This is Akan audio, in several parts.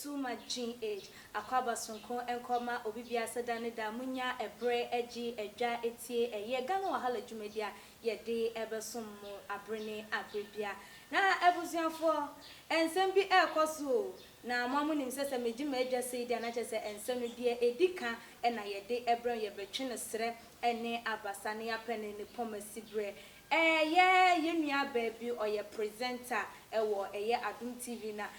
Too much gene age. Akwaba sonko enkoma obibia sedane da munya ebre eji edwa etie eye gana wahala dwumedia ye de ebesom mu abrene abrebia na ebusianfo ensem bi ekoso na mamunim sese meji medwa seidi na chese ensem bi edika na ye de ebre ye betwe ne sere ene abasane ya pene ne pomasibre yenua baby or your presenter ewo Adom TV na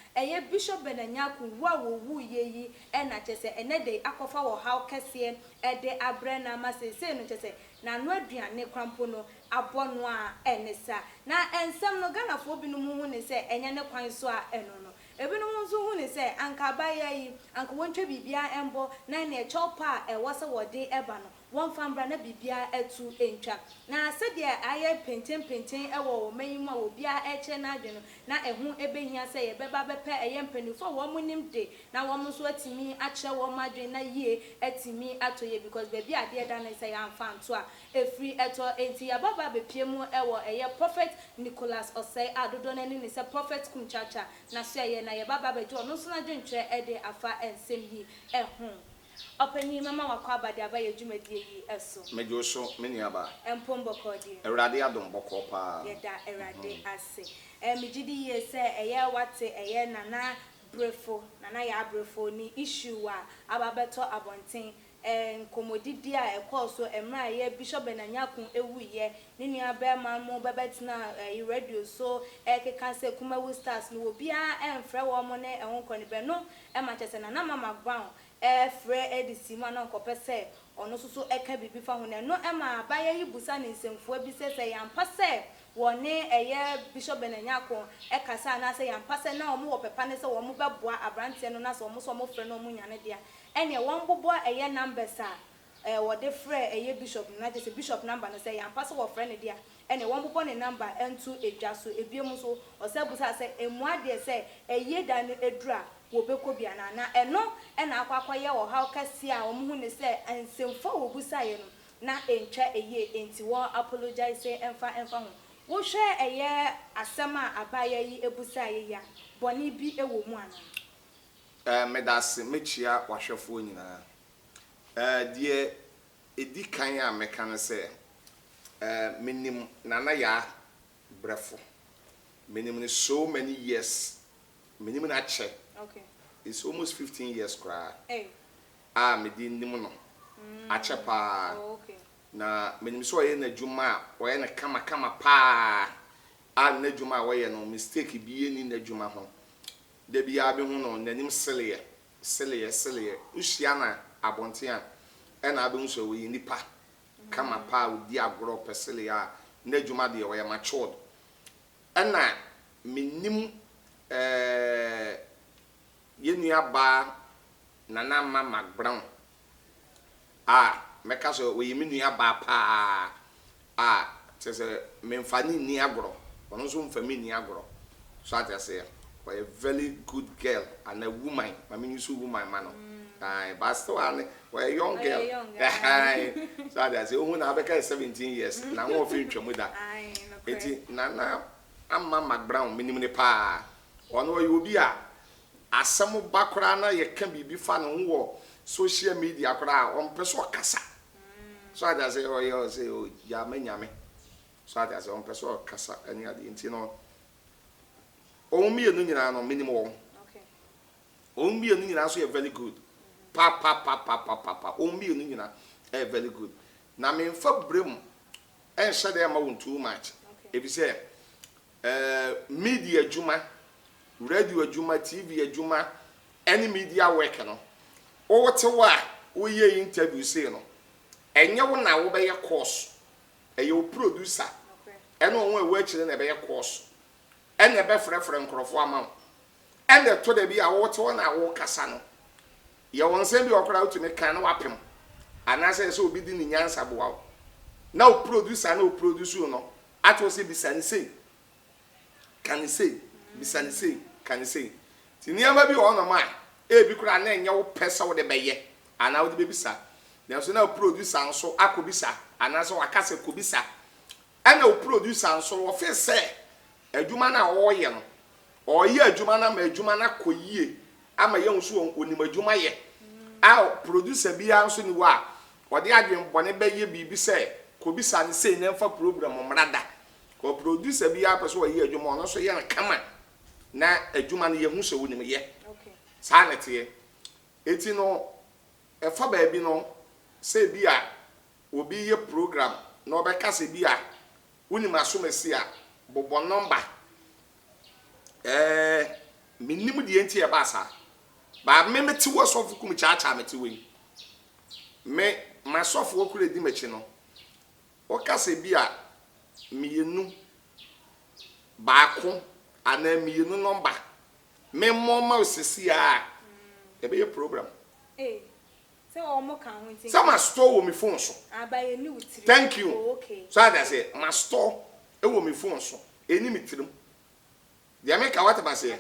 Bishop Benanyaku wo yeyi na chese ene de akofa wo how kese de abre na masese no chese na no aduane kwampo no abono a enesa na ensem no ganafo bi no mu hu ne se enye ne kwan so a eno no ebinom nso hu ne se anka baya yi anka wontwe bibia embo na na chopa wose wode eba no won fambra na bibia etu entwa na sede aye penten ewo manyima obia eche na adweno na ehu ebehia se ye beba bepe eye mpanifo wo munim de na wo nso atimi ache wo madwen na yie atimi atoye because baby ade da na se ya amfa nto a efri eto enti ya baba bepiemu ewo eye prophet Nicholas Osei adodo na ni se prophet kumchacha na so ye na ye baba bejo no so na dwentwe ede afa ensem yi ehu Openi mama wakwaba de abaye dwumadie yi eso mejo so meniaba empombo kodi Erade Adom boko pa yeda erade ase mejidi ye se eye wate eye nana Brefo nana ya Brefo ni issue wa ababeto abonten nkomodidi a ekoso emra ye Bishop Benanyaku ewuye ni nua be man mo bebetina radio so ekeka se Kumawu stars no obi a emfre wo mo ne ehon koni be no e ma chese nana mama gban frɛ edisi ma na nkɔpɛ ono soso eka bibi fa ho na no ema abaye yi busa ne nsemfo bi sɛ yampa sɛ wone eye Bishop Benanyaku ekasa na sɛ yampa sɛ na omo wopepa ne sɛ omo bɛboa abrante no na sɛ omo so omo frɛ no omo nyane dia ene won bobo eye numbers a wode frɛ eye Bishop na je sɛ Bishop number no sɛ yampa sɛ wo frɛ ne dia ene won bobo ne number entu edwa so ebiem so ɔsɛ busa sɛ emua de sɛ eye da ne edura wo beko bia na eno na akwakwa ye wo how kase a omo hu ne se ensemfo wo busa ye no na entwa eye enti wo apologize say emfa ho wo hwe eye asema abaya yi ebusa ye ya boni bi ewo mu ana medase mechia wahwefo nyina die edikan a meka ne se menim nana ya Brefo menim ne so many years menim na che. Okay. It's almost 15 years cry. Hey. Me di nimu no. Achepa. Oh, okay. Na menim so ye na dwuma, wo ye na kama pa. Na dwuma wo ye no mistake bi ye ni na dwuma ho. De bia be hu no nanim sele. Uhia na abonte a na abe hu so wo ye nipa. Kama pa wo di agro pesele a na dwuma de wo ye matured. Na menim yenua ba nana mama brown meka so we yimi nua ba pa tese memfani ni agro ono so mfami ni agro so ati say we a very good girl and a woman mama yusu woman man no but still we young girl so ati say o na abeka 17 years na wo fi ntwamu da eti nana mama brown minim ne pa ono we obi a asem bakora na ye ka bibi fa no wo social media kora on peso kasa so ada say oh say ya manyame so ada say on peso kasa ani ade nti no o mi enu nyina no minimum wo okay o mi enu nyina so ye very good pa o mi enu nyina very good na me mfa brem en shade ma won too much e bi say media juma radio adwuma TV adwuma any media work no o wote wa wo ye interview say no enye wo na wo be ye course eye o producer ene won e wa chire na be ye course ene be frefre nkrofo ama ene to da bi a wote wo na wo kasa no ye won se bi okora utumi kan na wapem anase se obi di ni nyansa boa na o producer na o produce no ato se bisani say can say bisani say can say ti niam bi wo no ma e bi kura na enye wo pesa wo de beye ana wo de bebisa na so na producer nso akobisa ana so wakase kobisa ana wo producer nso wo fe se adwuma na wo ye no o ye adwuma na ma adwuma na koyie ama ye nso onim adwuma ye a producer bia nso ni wa o de adwen bone beye bibi se kobisa ne sei na mfa program mrada ko producer bia peso o ye adwuma no so ye na kama na adwuma no ye hu se wonim ye okay sa na tie eti no efa ba bi no se bia obi ye program na obeka se bia wonim asomasi a bobo number minim die nti e ba sa ba me meti wo sofu kum cha meti we me ma sofu wo kure di mechi no o ka se bia mienu baako ana mienu number me mo ma osisi a e be program so o mo kan ho nti some store wo me phone so abaye ni wutiri thank you okay so that say my store e wo me phone so eni mitirim dia me ka what ba say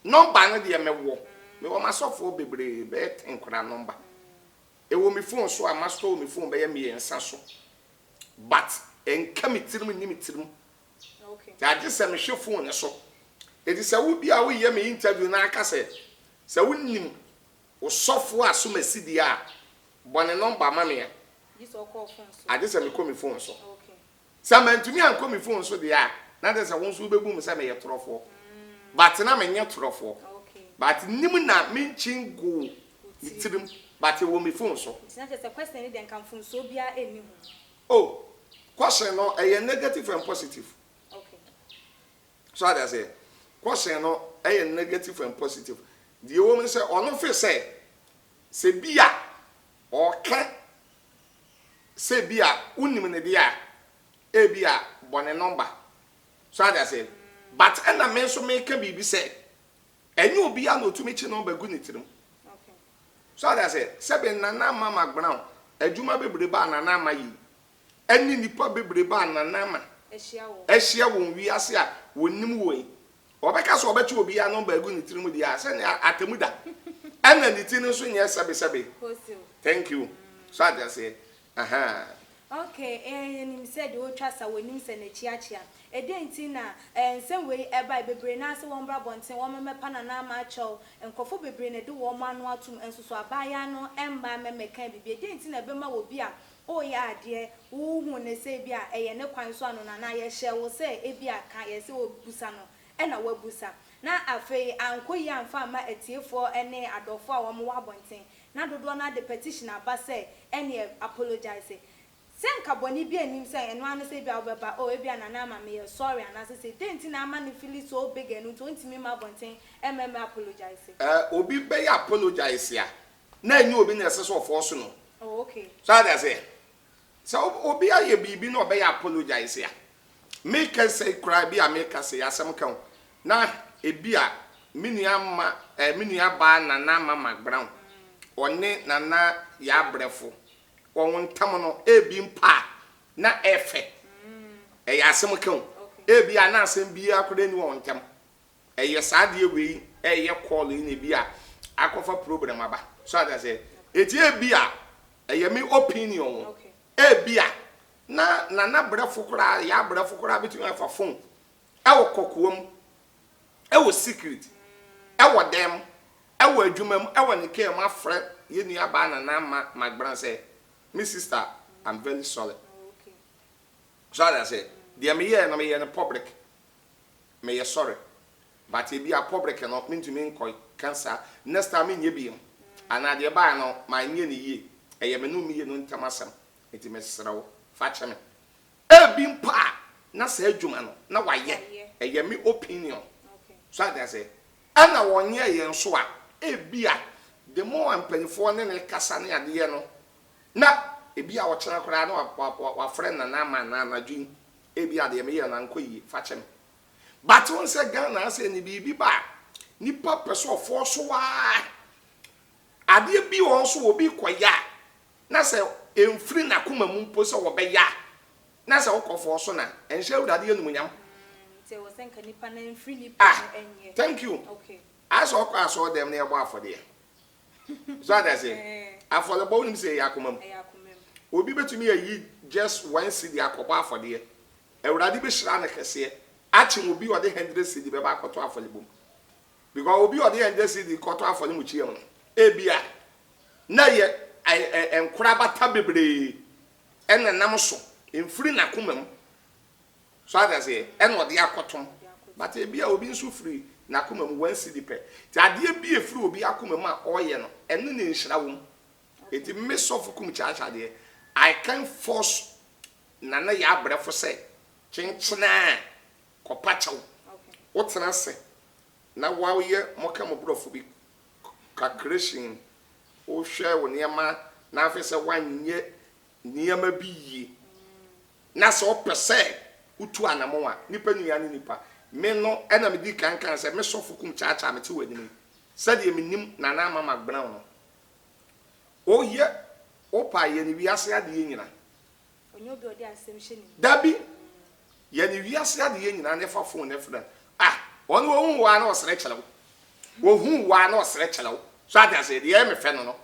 number no dia me wo ma sofo bebre be tenkura number e wo me phone so a ma store me phone be ya me ensa so but enka mitirim ni mitirim okay ya je se me hwe phone so e di se wo bia wo ye me interview na aka se wo nim o sofo asomasi dia bone number ma me ya this all call phone so I just me call me phone so okay some to me and call me phone so dia na dey say won so bebu me say me ye trofo but na me nye trofo okay but nim na me chingo itirim but wo me phone so it's not just a question then can phone so bia eni hu oh question no a negative and positive okay so I say question no a negative and positive the woman say ono fe say bia o ka say bia unim ne dia e bia bone number so I say but na me so me ka bibi say enye obi a no tumi chi number gu ni tirim okay so I say sebe na na mama ground adwuma bebre ba na na mayi eni nipa bebre ba na na ma ehia won wi ase a wonim woi obeka so obechi obi a number gu ni tirim dia say na atemuda ena ni tinu so nye sebe thank you so I say aha okay nim said o twasa wonim se na chiachia edenti na nsem we eba bebre na se won bra bonten won memepa na na ma acho enkofo bebre na de won manu atum ensoso abaya no emba memeka bibie edenti na bema wo bi a o ya ade wo hu ne se bi a eye ne kwan so anu na ye hye wo se e bi a ka ye se wo busa no e na wa busa na afei ankoyi amfa ma etiefo ene adofo a wo mo wa bonten na dodo na de petition aba se ene apologize senka boni bi anim se eno anu se bia obeba o e bia na na ma me sorry and say denti na ma ne feel so big enu to ntimi ma bonten mm apologize obi be apologize ya na enyi obi na ese so ofo no oh okay so that say so obi aye bibi no be apologize ya make us say cry bi make us say asem kan na ebia minua ma minua ba na na mama brown one na na ya Brefo won tam no ebi mpa na efe ya asem kan ebi ana asem bi akode ni won tam saade we call ni bi a akofa program aba so that say eti ebi a me opinion ebi a na Brefo kura ya Brefo kura between afa phone wo kokoam wo secret wo dem wo adwumam wo ne kem afre ye nua ba na magbran say my sister, I'm very sorry. Okay. So I say, dear me here, no me in public. Me you sorry, but it be a public cannot mean to me cancer. Next time in ye be, and I dear by no my nearly ye. I am a new me no tamasam. It is Mrs. Fatch me. Bim pa, na say Jumano, na why ye, a ye me opinion. Okay. So I say, and I 1 year and so be the more I'm paying for than a casani at the end. Na ebi a wochena kora na wa friend na ma na dwin ebi a de me ye na nkoyi fa chem but won se Ghana se ni bibi ba nipa peso ofo so wa ade bi won so obi koya na se emfiri na kuma mu mpo se wo be ya na se wokofo so na enhye urade enumunyam se wo senka nipa na emfiri nipa enye thank you okay as all class all them near bar for there. So I say, I for the bone say Yakumum. Will be to me a ye just one city Akoba for there. A radical Shranaka say, Achin will be or the 100 city back for 12 for the boom. Because will be or the 100 city quarter for the Muchium. Abia. Na yet I am crabba tabibre and a namoso in free Nakumum. So I say, and what the aquatum. But a beer will be so free. Nakumum one city pay. The idea be a free will be Akumama or yeno, and then in Shrawum. It may suffer Kumchacha there. I can't force Nana ya Brefo say. Chinchina Copacho. What's an answer? Now, while we are Mokamo Brofobi Cacration, oh, share when Yama, Nafisa 1 year, Niama be. Naso per se, Utuana Moa, Nippeni and Nipa. Men no enemy can say, Miss Sofukum Chacha, me two enemy. Said you mean Nana Mamma Brown. Oh, yeah, Opa, Yenny Viasia the Yena. Dabby, Yenny Viasia the Yena, never phone, never. Ah, one who was retchel. Who was retchel. So I said, the Emmy Fennel.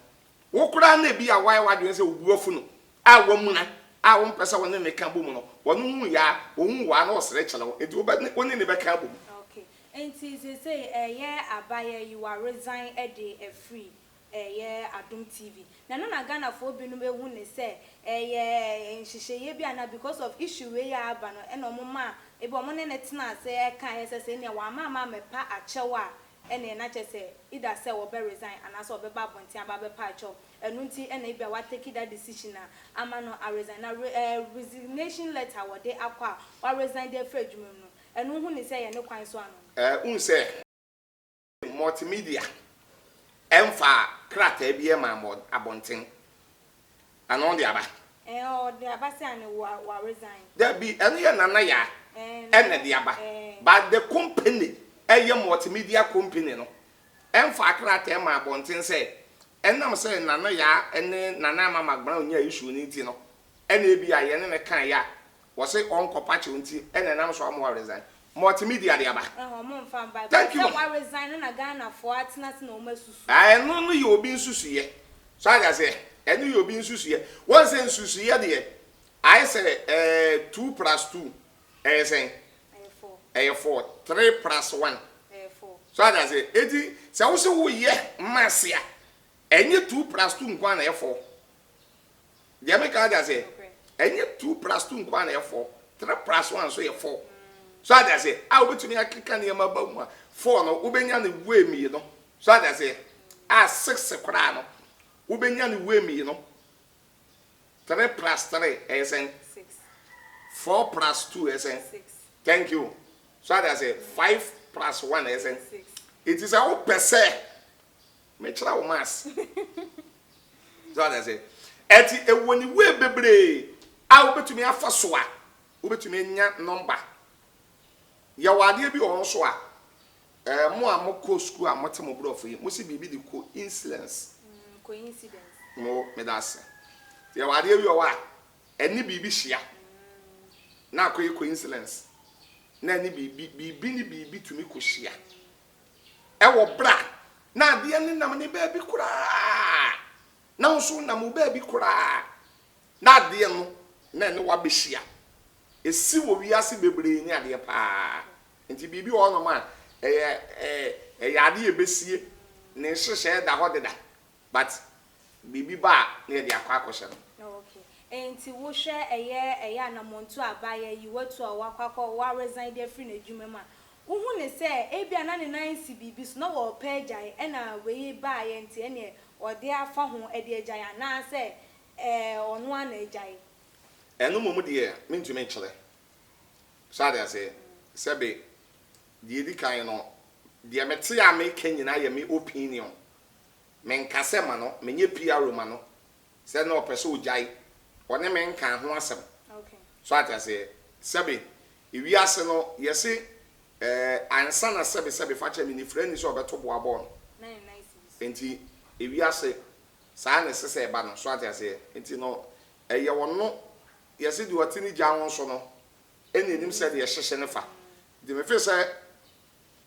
Who could I be a wild one say, Wofuno? I won't. I won't pass on the Cambuno. One who ya, who was retchel. It will be one in the back album. Okay, and say, a year I buy you are resigned a day a free. Adom TV. Na na Ghana for be no be hu ne say nhihye bi ana because of issue we ya aba no e no mama e bo mo ne netina say kan say ne wa mama mepa achewa e ne na che say either say we be resign and as we be ba bonti aba be pa achew enu nti e na e bia wa take that decision na ama no a resign na resignation letter we dey akwa wa resign dey fra adwuma no enu hu ne say ye ne kwan so ano Un say multimedia Emfa krata bi e ma abonten anon de aba o de aba say an wa resign there be enu ye nana ya ene de aba but the company eye multimedia company no emfa krata e ma abonten say enam say nana ya ene nana mama gbara onya issue ni ti no ene bi aye ne kan ya wo say onkopa che nti ene nam so am wa resign multimedia de aba thank you why resign na Ghana for atnas na o masusu no you obi nsusu ye so I say enu you obi nsusu ye one say nsusu ye de I say 2 + 2 say 4 3 + 1 so I say eti say wo say wo ye masia enye 2 + 2 nkwa na 4 de make I say enye 2 + 2 nkwa na 4 3 + 1 so ye 4 so I say, I will be to me a kick and yama boma. 4 no, Ubenya the way me, you know. So I say, 6 crano. Ubenya the way me, you know. 3 + 3, as 6. 4 + 2, as 6. Thank you. So I say, 5 + 1, as 6. It is our per se. Make sure mass. So I say, Eti, when you wear baby, I will be to me a first one. Ube to me number. Ya wade bi on so a mo amoko school amote mo bro for yi mo si bibi di coincidence mo me da se ya wade bi o wa eni bibi hia na akoyi coincidence na eni bibi ni bibi tumi ko hia e wo bra na de eni nam ne ba bi kura na nso nam mo ba bi kura na de no na eni wa be hia esi wo wiase bebre ni ade pa nti bibi wo no ma ade ebesie ne hyehyɛ da hɔ deda but bibi ba na de akwa akɔhyɛ no okay enti wo hwɛ ɛyɛ anamonto abaya yi watu a wakwakɔ wa resign dey free na adwuma ma wo hu ne sɛ ebia na ne nan si bibi so na wo pɛ gyae ɛna we ba yɛ nti ɛne ɔde afa ho ɛde gyae na sɛ ɔno ana gyae eno momu de mentumi nkyele so they say sebe die di kan no de mete ya me kanyina ya me opinion men kase ma no menye PR ma no se na opese ojai one men kan ho asem okay so they say sebe iwiase no yesi ansa na sebe fa cha me ni friend so obeto boa bon nice enti iwiase sa na sese ba no so they say enti no eye wono yesi di watini gya won so no eni enim se de yehyehye ne fa de me fe se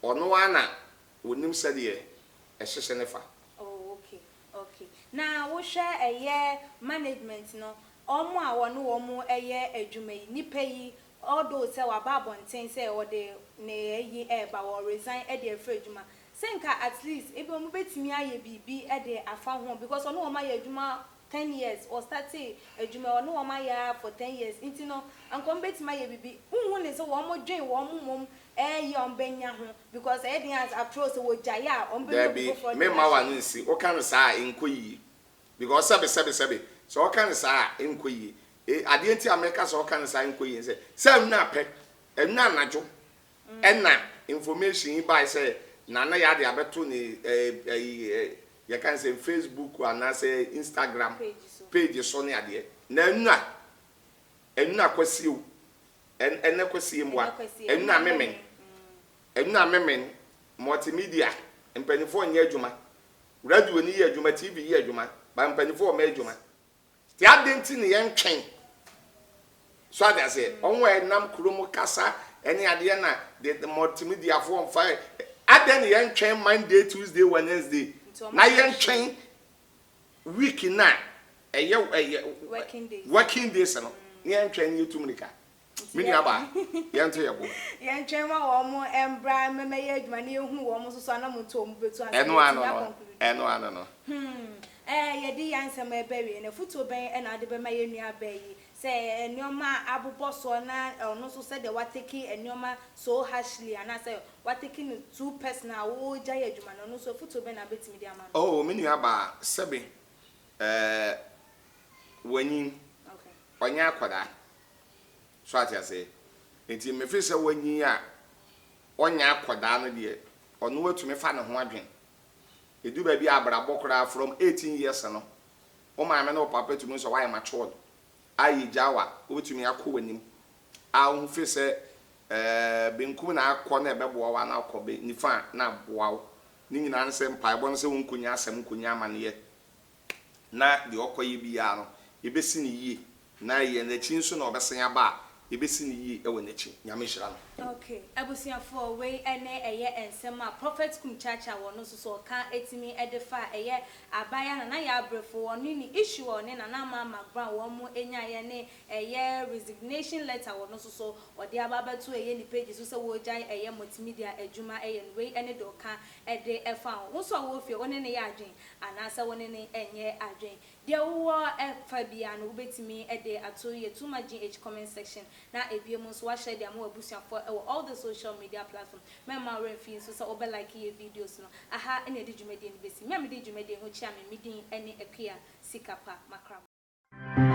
ono ana wonim said ye a shenefa. Oh, okay. Now we share a year management no. Omo a wonu omo eye adwuma yi nipa yi although say wa babonten say o de na yi ba wo resign e de afra adwuma senka at least e be mo betimi aye bibi e de afa ho because ono o ma ye adwuma 10 years or start adwuma ono o ma ya for 10 years inti no anko betimi aye bibi unhu ne say wo mo dwen wo mo mom ye on benya ho because e dey as approach wo jaya on benya for me ma wa nsi o kan sa enkoyi because sabe so kan sa enkoyi ade nti America so kan sa enkoyi say na pe na anajo na information by say na ya de abeto ni ya kan say Facebook and say Instagram page so ne ade na enu akwasi o ene kwasi mwa enu na memen multimedia mpanifo nya adwuma radio ni ye adwuma TV ye adwuma ba mpanifo ma adwuma ti adenti ne yentwen so ade say onwo enam kromo kasa ene ade na the multimedia for on fire aden yentwen Monday Tuesday Wednesday na yentwen week na working days no yentwen yutumrika mini aba yento yebo yentwen ma wo mo embra meme ye adwuma na ehu wo mo so na mo to mo betu eno ano no yedi yansem ebewe na futo ben na ade be ma ye nua bayi say enioma abubo so na ono so say de wateki enioma so harshly and I say wateki two personal wo jaya adwuma no so futo ben na betimi di ama oh mini aba sebe wanyin okay onya akwada so ati say enti me fi say wanyin a onya akwada no de ono watumi fa ne ho adwen edu ba bi abrabo kra from 18 years no o ma me no papa tumi so why matured ayi jawa obetumi akọ wanim a wo fi se benkum na akọ na ebebo wa na akọ be nifa na boa ni nyina nse mpa ebo nse wonkunya asem nkunya amane na de okoye bia no ebesi ni yie na ye na chi nso na obesen aba ebesi ni yie ewo na chi nyame hira no okay abusiafo we ene eye ensema prophet kum chacha wono so ka etimi edefa eye abaya na ya brefo wono ni issue one na na mama bra wo mo enya ye ne eye resignation letter wono so ode ababatu eye ni page so se wo jai eye multimedia adwuma eye we ene do ka ede efa wo so wo fie one ne ya adwen anasa one ne enye adwen de wo efa bia no betimi ede ato ye too much GH comment section na ebiemu so wa share dia mo abusiafo all the social media platforms mema refin so obe like your videos no aha ene de dwumade ni besi me me de dwumade ho chia me medin ene akua sikapa makram